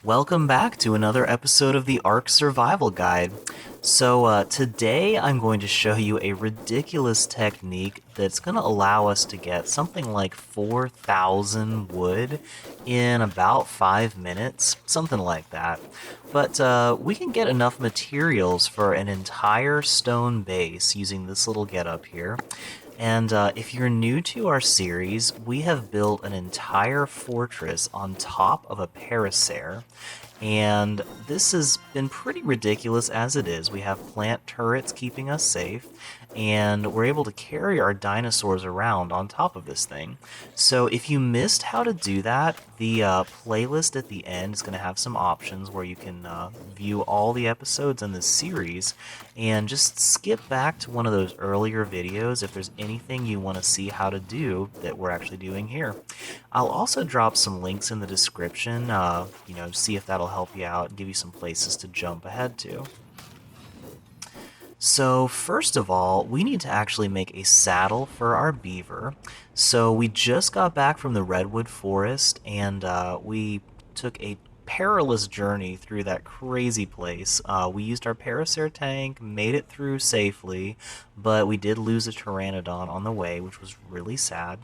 Welcome back to another episode of the Ark Survival Guide. Today I'm going to show you a ridiculous technique that's going to allow us to get something like 4,000 wood in about 5 minutes, something like that. But we can get enough materials for an entire stone base using this little getup here. And if you're new to our series, we have built an entire fortress on top of a parasaur. And this has been pretty ridiculous as it is. We have plant turrets keeping us safe, and we're able to carry our dinosaurs around on top of this thing. So if you missed how to do that, the playlist at the end is going to have some options where you can view all the episodes in this series, and just skip back to one of those earlier videos if there's anything you want to see how to do that we're actually doing here. I'll also drop some links in the description, see if that'll help you out and give you some places to jump ahead to. So first of all, we need to actually make a saddle for our beaver. So we just got back from the Redwood forest, and we took a perilous journey through that crazy place. We used our parasaur tank, made it through safely, but we did lose a pteranodon on the way, which was really sad.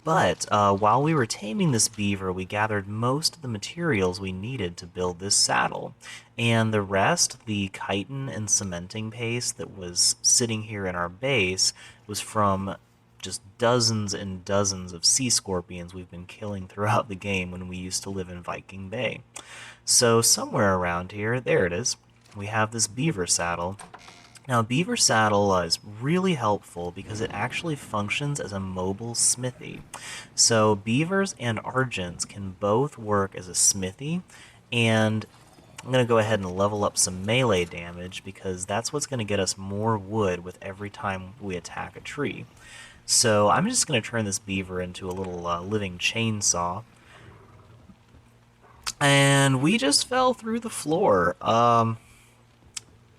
But while we were taming this beaver, we gathered most of the materials we needed to build this saddle. And the rest, the chitin and cementing paste that was sitting here in our base, was from just dozens and dozens of sea scorpions we've been killing throughout the game when we used to live in Viking Bay. So somewhere around here, there it is, we have this beaver saddle. Now, Beaver Saddle is really helpful because it actually functions as a mobile smithy. So beavers and argents can both work as a smithy, and I'm going to go ahead and level up some melee damage because that's what's going to get us more wood with every time we attack a tree. So I'm just going to turn this beaver into a little living chainsaw. And we just fell through the floor.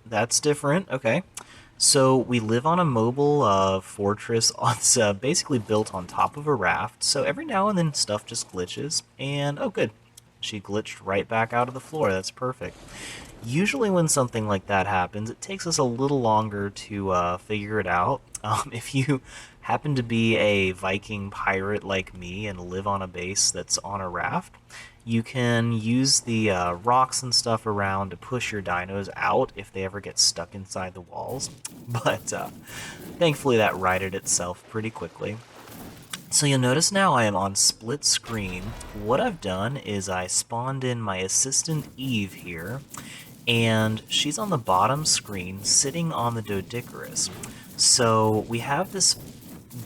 That's different. Okay. So we live on a mobile fortress. It's basically built on top of a raft. So every now and then stuff just glitches. And oh, good. She glitched right back out of the floor. That's perfect. Usually when something like that happens, it takes us a little longer to figure it out. If you happen to be a Viking pirate like me and live on a base that's on a raft, you can use the rocks and stuff around to push your dinos out if they ever get stuck inside the walls. But thankfully that righted itself pretty quickly. So you'll notice now I am on split screen. What I've done is I spawned in my assistant Eve here, and she's on the bottom screen sitting on the Doedicurus. So we have this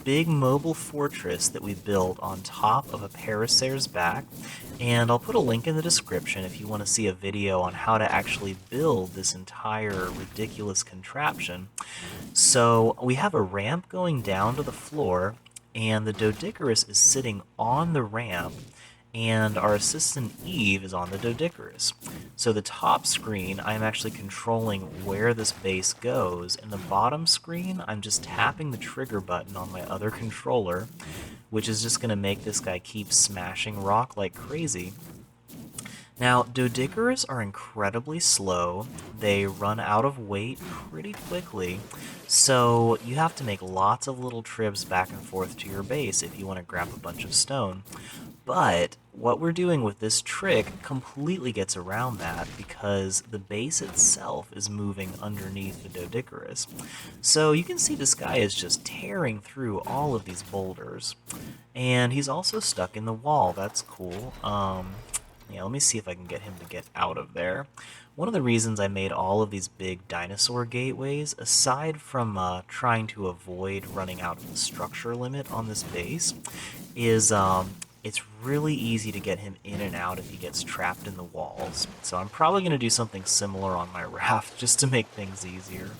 big mobile fortress that we built on top of a parasaur's back, and I'll put a link in the description if you want to see a video on how to actually build this entire ridiculous contraption. So we have a ramp going down to the floor, and the Doedicurus is sitting on the ramp, and our assistant Eve is on the Doedicurus. So the top screen, I'm actually controlling where this base goes, and the bottom screen, I'm just tapping the trigger button on my other controller, which is just going to make this guy keep smashing rock like crazy. Now, Doedicurus are incredibly slow. They run out of weight pretty quickly, so you have to make lots of little trips back and forth to your base if you want to grab a bunch of stone. But what we're doing with this trick completely gets around that because the base itself is moving underneath the Doedicurus. So you can see this guy is just tearing through all of these boulders. And he's also stuck in the wall. That's cool. Yeah, let me see if I can get him to get out of there. One of the reasons I made all of these big dinosaur gateways, aside from trying to avoid running out of the structure limit on this base, is it's really easy to get him in and out if he gets trapped in the walls. So I'm probably going to do something similar on my raft just to make things easier.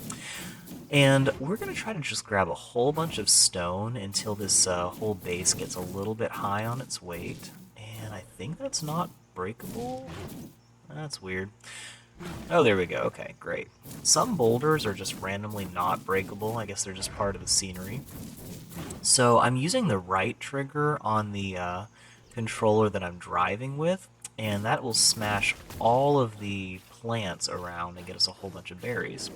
And we're going to try to just grab a whole bunch of stone until this whole base gets a little bit high on its weight. And I think that's not breakable? That's weird. Oh, there we go. Okay, great. Some boulders are just randomly not breakable. I guess they're just part of the scenery. So I'm using the right trigger on the controller that I'm driving with, and that will smash all of the plants around and get us a whole bunch of berries.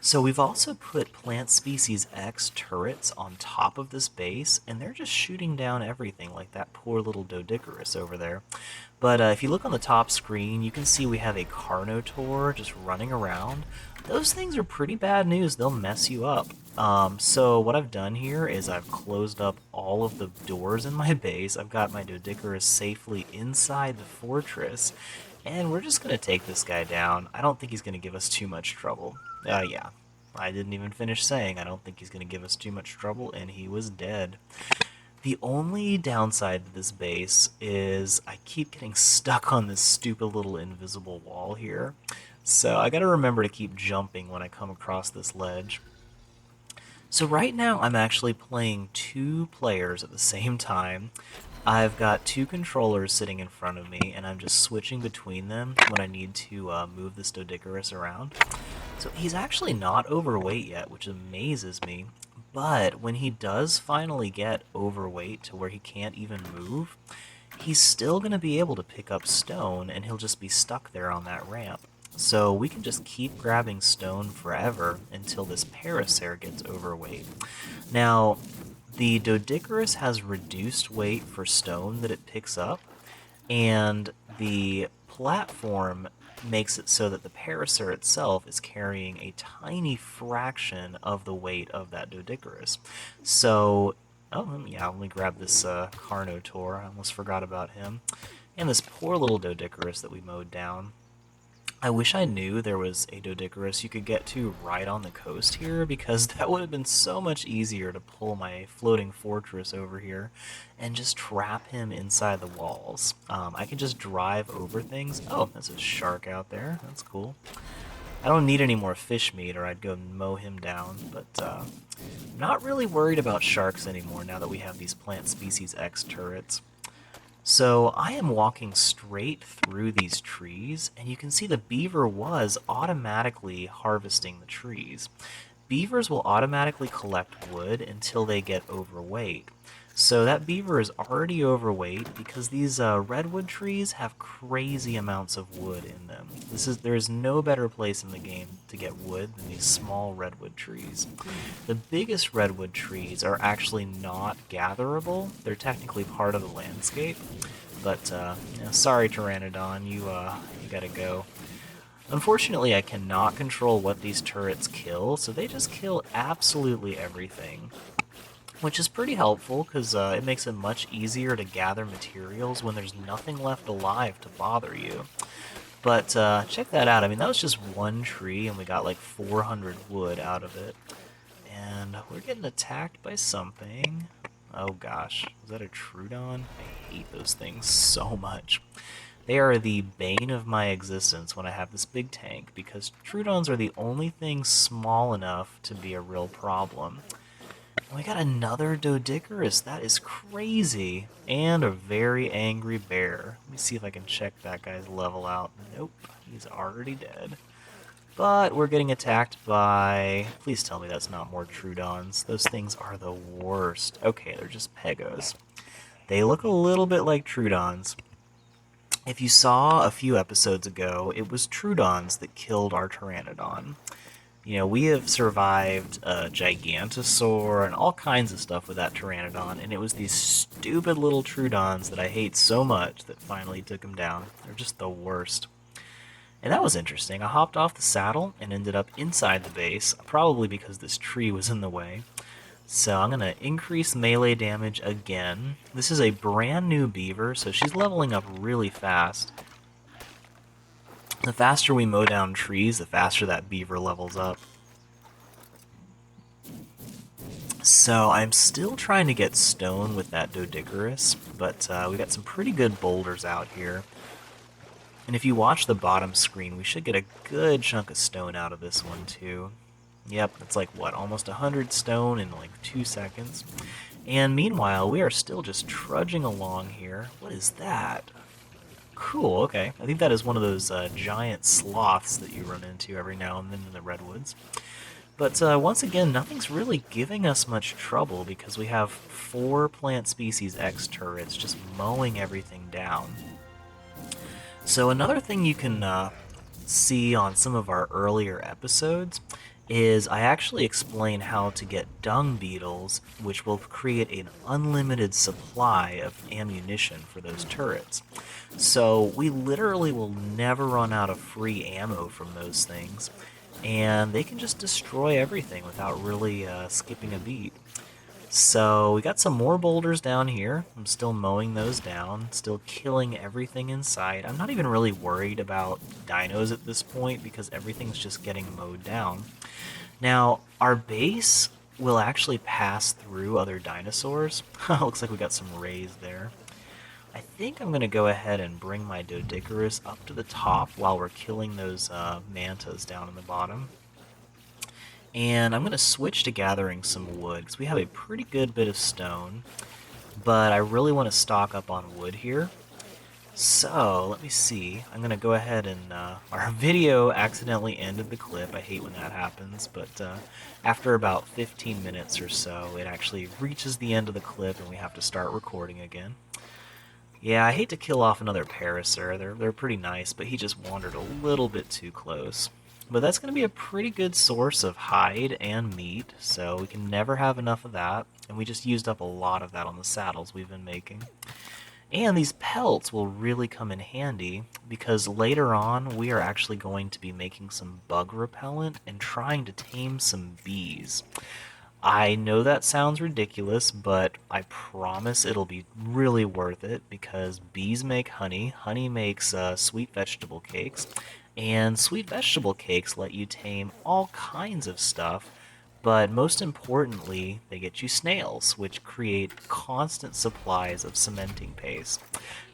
So we've also put Plant Species X turrets on top of this base, and they're just shooting down everything, like that poor little Doedicurus over there. But if you look on the top screen, you can see we have a Carnotaur just running around. Those things are pretty bad news. They'll mess you up. So what I've done here is I've closed up all of the doors in my base. I've got my Doedicurus safely inside the fortress, and we're just going to take this guy down. I don't think he's going to give us too much trouble. Yeah. I didn't even finish saying I don't think he's going to give us too much trouble, and he was dead. The only downside to this base is I keep getting stuck on this stupid little invisible wall here. So I gotta remember to keep jumping when I come across this ledge. So right now I'm actually playing 2 players at the same time. I've got 2 controllers sitting in front of me, and I'm just switching between them when I need to move this Doedicurus around. So he's actually not overweight yet, which amazes me. But when he does finally get overweight to where he can't even move, he's still going to be able to pick up stone, and he'll just be stuck there on that ramp. So we can just keep grabbing stone forever until this Parasaur gets overweight. Now, the Doedicurus has reduced weight for stone that it picks up, and the platform makes it so that the Parasaur itself is carrying a tiny fraction of the weight of that Doedicurus. So, yeah, let me grab this Carnotaur. I almost forgot about him. And this poor little Doedicurus that we mowed down. I wish I knew there was a Doedicurus you could get to right on the coast here, because that would have been so much easier to pull my floating fortress over here and just trap him inside the walls. I can just drive over things. Oh, there's a shark out there. That's cool. I don't need any more fish meat or I'd go mow him down, but I'm not really worried about sharks anymore now that we have these Plant Species X turrets. So I am walking straight through these trees, and you can see the beaver was automatically harvesting the trees. Beavers will automatically collect wood until they get overweight. So that beaver is already overweight because these redwood trees have crazy amounts of wood in them. There is no better place in the game to get wood than these small redwood trees. The biggest redwood trees are actually not gatherable. They're technically part of the landscape. But sorry, Pteranodon, you gotta go. Unfortunately, I cannot control what these turrets kill, so they just kill absolutely everything. Which is pretty helpful, because it makes it much easier to gather materials when there's nothing left alive to bother you. But check that out. I mean, that was just one tree, and we got like 400 wood out of it. And we're getting attacked by something. Oh gosh, is that a Troodon? I hate those things so much. They are the bane of my existence when I have this big tank, because Troodons are the only thing small enough to be a real problem. We got another Doedicurus. That is crazy. And a very angry bear. Let me see if I can check that guy's level out. Nope, he's already dead. But we're getting attacked by... Please tell me that's not more Troodons. Those things are the worst. Okay, they're just Pegos. They look a little bit like Troodons. If you saw a few episodes ago, it was Troodons that killed our Pteranodon. You know, we have survived a Gigantosaur and all kinds of stuff with that Pteranodon, and it was these stupid little Troodons that I hate so much that finally took him down. They're just the worst. And that was interesting. I hopped off the saddle and ended up inside the base, probably because this tree was in the way. So I'm going to increase melee damage again. This is a brand new beaver, so she's leveling up really fast. The faster we mow down trees, the faster that beaver levels up. So I'm still trying to get stone with that Doedicurus, but we got some pretty good boulders out here. And if you watch the bottom screen, we should get a good chunk of stone out of this one too. Yep, it's like, what, almost 100 stone in like 2 seconds. And meanwhile, we are still just trudging along here. What is that? Cool, okay. I think that is one of those giant sloths that you run into every now and then in the redwoods. But once again, nothing's really giving us much trouble because we have 4 Plant Species X turrets just mowing everything down. So another thing you can see on some of our earlier episodes is I actually explain how to get dung beetles, which will create an unlimited supply of ammunition for those turrets. So we literally will never run out of free ammo from those things, and they can just destroy everything without really skipping a beat. So we got some more boulders down here. I'm still mowing those down, still killing everything in sight. I'm not even really worried about dinos at this point because everything's just getting mowed down. Now, our base will actually pass through other dinosaurs. Looks like we got some rays there. I think I'm going to go ahead and bring my Doedicurus up to the top while we're killing those mantas down in the bottom. And I'm going to switch to gathering some wood because we have a pretty good bit of stone, but I really want to stock up on wood here. So let me see. I'm going to go ahead and our video accidentally ended the clip. I hate when that happens, but after about 15 minutes or so, it actually reaches the end of the clip and we have to start recording again. Yeah, I hate to kill off another Parasaur. They're pretty nice, but he just wandered a little bit too close. But that's going to be a pretty good source of hide and meat, so we can never have enough of that. And we just used up a lot of that on the saddles we've been making. And these pelts will really come in handy because later on we are actually going to be making some bug repellent and trying to tame some bees. I know that sounds ridiculous, but I promise it'll be really worth it because bees make honey, honey makes sweet vegetable cakes, and sweet vegetable cakes let you tame all kinds of stuff, but most importantly, they get you snails, which create constant supplies of cementing paste.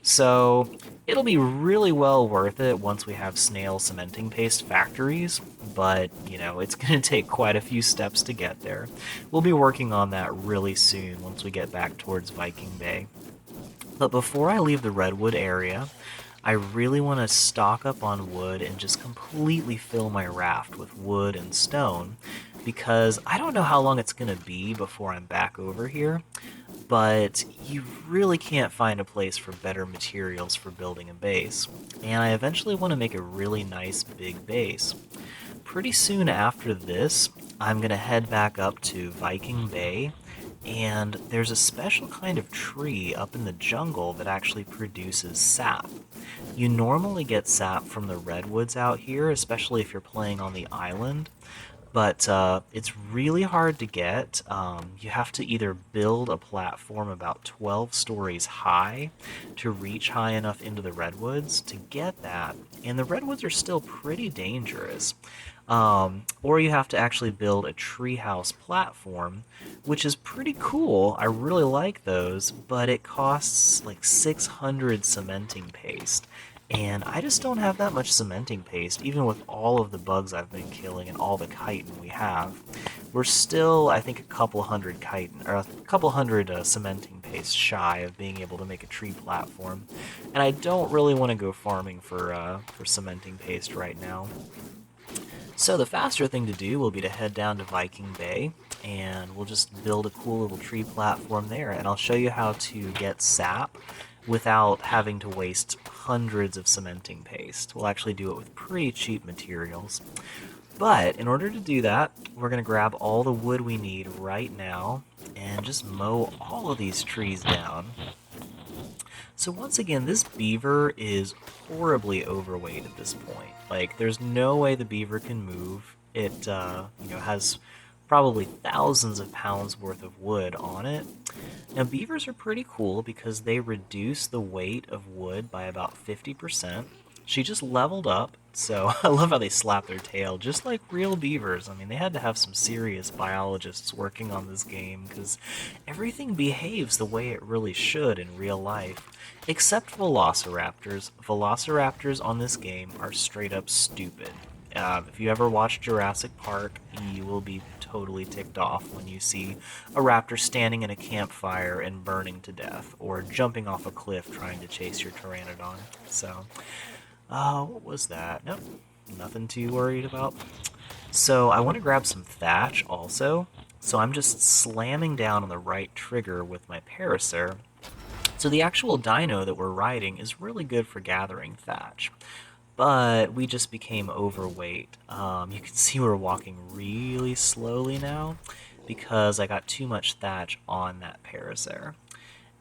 So it'll be really well worth it once we have snail cementing paste factories, but it's going to take quite a few steps to get there. We'll be working on that really soon once we get back towards Viking Bay. But before I leave the Redwood area, I really want to stock up on wood and just completely fill my raft with wood and stone because I don't know how long it's going to be before I'm back over here, but you really can't find a place for better materials for building a base, and I eventually want to make a really nice big base. Pretty soon after this, I'm going to head back up to Viking Bay, and there's a special kind of tree up in the jungle that actually produces sap. You normally get sap from the redwoods out here, especially if you're playing on the island, but it's really hard to get. You have to either build a platform about 12 stories high to reach high enough into the redwoods to get that, and the redwoods are still pretty dangerous. Or you have to actually build a treehouse platform, which is pretty cool. I really like those, but it costs like 600 cementing paste. And I just don't have that much cementing paste, even with all of the bugs I've been killing and all the chitin we have. We're still, I think, a couple hundred chitin, or a couple hundred cementing paste shy of being able to make a tree platform. And I don't really want to go farming for cementing paste right now. So the faster thing to do will be to head down to Viking Bay, and we'll just build a cool little tree platform there, and I'll show you how to get sap without having to waste hundreds of cementing paste. We'll actually do it with pretty cheap materials. But in order to do that, we're going to grab all the wood we need right now and just mow all of these trees down. So once again, this beaver is horribly overweight at this point. Like, there's no way the beaver can move. It, has probably thousands of pounds worth of wood on it. Now, beavers are pretty cool because they reduce the weight of wood by about 50%. She just leveled up, so I love how they slap their tail, just like real beavers. I mean, they had to have some serious biologists working on this game because everything behaves the way it really should in real life. Except velociraptors. Velociraptors on this game are straight up stupid. If you ever watched Jurassic Park, you will be totally ticked off when you see a raptor standing in a campfire and burning to death, or jumping off a cliff trying to chase your pteranodon. So, what was that? Nope, nothing too worried about. So I want to grab some thatch also. So I'm just slamming down on the right trigger with my Parasaur, So the actual dino that we're riding is really good for gathering thatch, but we just became overweight. You can see we're walking really slowly now because I got too much thatch on that parasaur.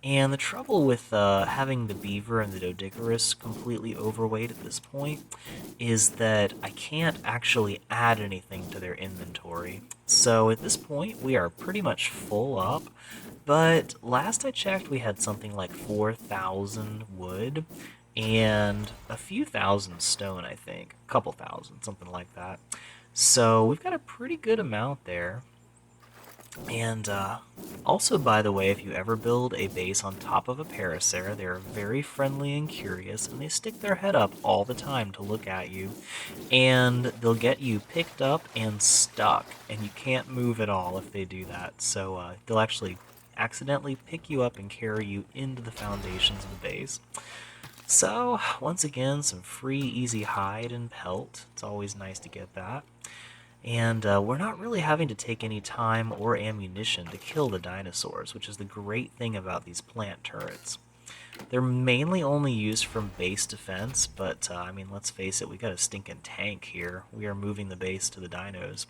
And the trouble with having the beaver and the doedicurus completely overweight at this point is that I can't actually add anything to their inventory. So at this point, we are pretty much full up, but last I checked, we had something like 4,000 wood and a few thousand stone, I think. A couple thousand, something like that. So we've got a pretty good amount there. And also, by the way, if you ever build a base on top of a parasaur, they're very friendly and curious, and they stick their head up all the time to look at you. And they'll get you picked up and stuck, and you can't move at all if they do that. So they'll actually accidentally pick you up and carry you into the foundations of the base. So, once again, some free, easy hide and pelt. It's always nice to get that. And we're not really having to take any time or ammunition to kill the dinosaurs, which is the great thing about these plant turrets. They're mainly only used from base defense, but I mean, let's face it, we got a stinking tank here. We are moving the base to the dinos.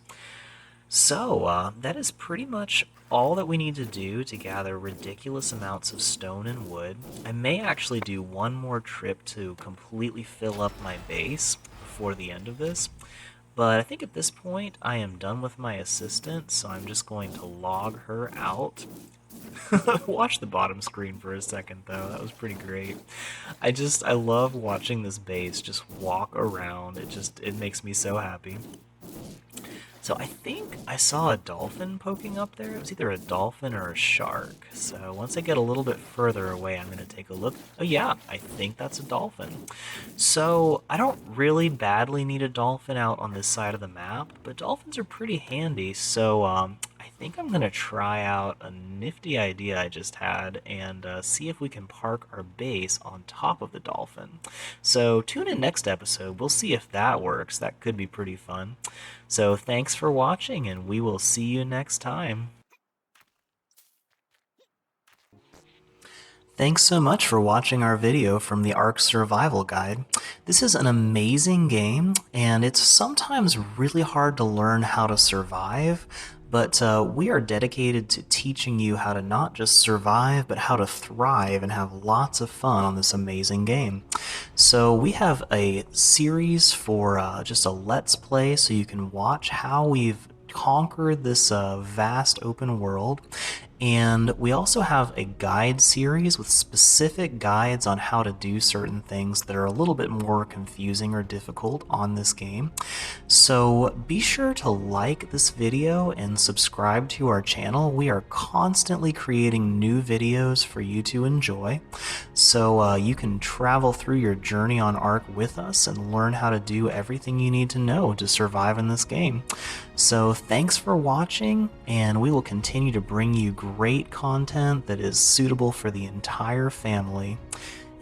So, that is pretty much all that we need to do to gather ridiculous amounts of stone and wood. I may actually do one more trip to completely fill up my base before the end of this. But I think at this point, I am done with my assistant, so I'm just going to log her out. Watch the bottom screen for a second, though. That was pretty great. I love watching this base just walk around. It makes me so happy. So I think I saw a dolphin poking up there. It was either a dolphin or a shark. So once I get a little bit further away, I'm going to take a look. Oh yeah, I think that's a dolphin. So I don't really badly need a dolphin out on this side of the map, but dolphins are pretty handy. So I think I'm going to try out a nifty idea I just had and see if we can park our base on top of the dolphin. So tune in next episode. We'll see if that works. That could be pretty fun. So thanks for watching, and we will see you next time. Thanks so much for watching our video from the Ark Survival Guide. This is an amazing game, and it's sometimes really hard to learn how to survive, but we are dedicated to teaching you how to not just survive, but how to thrive and have lots of fun on this amazing game. So we have a series for just a Let's Play, so you can watch how we've conquered this vast open world. And we also have a guide series with specific guides on how to do certain things that are a little bit more confusing or difficult on this game. So be sure to like this video and subscribe to our channel. We are constantly creating new videos for you to enjoy. So you can travel through your journey on Ark with us and learn how to do everything you need to know to survive in this game. So thanks for watching, and we will continue to bring you great content that is suitable for the entire family,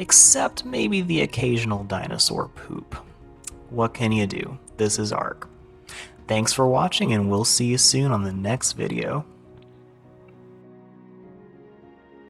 except maybe the occasional dinosaur poop. What can you do? This is Ark. Thanks for watching, and we'll see you soon on the next video.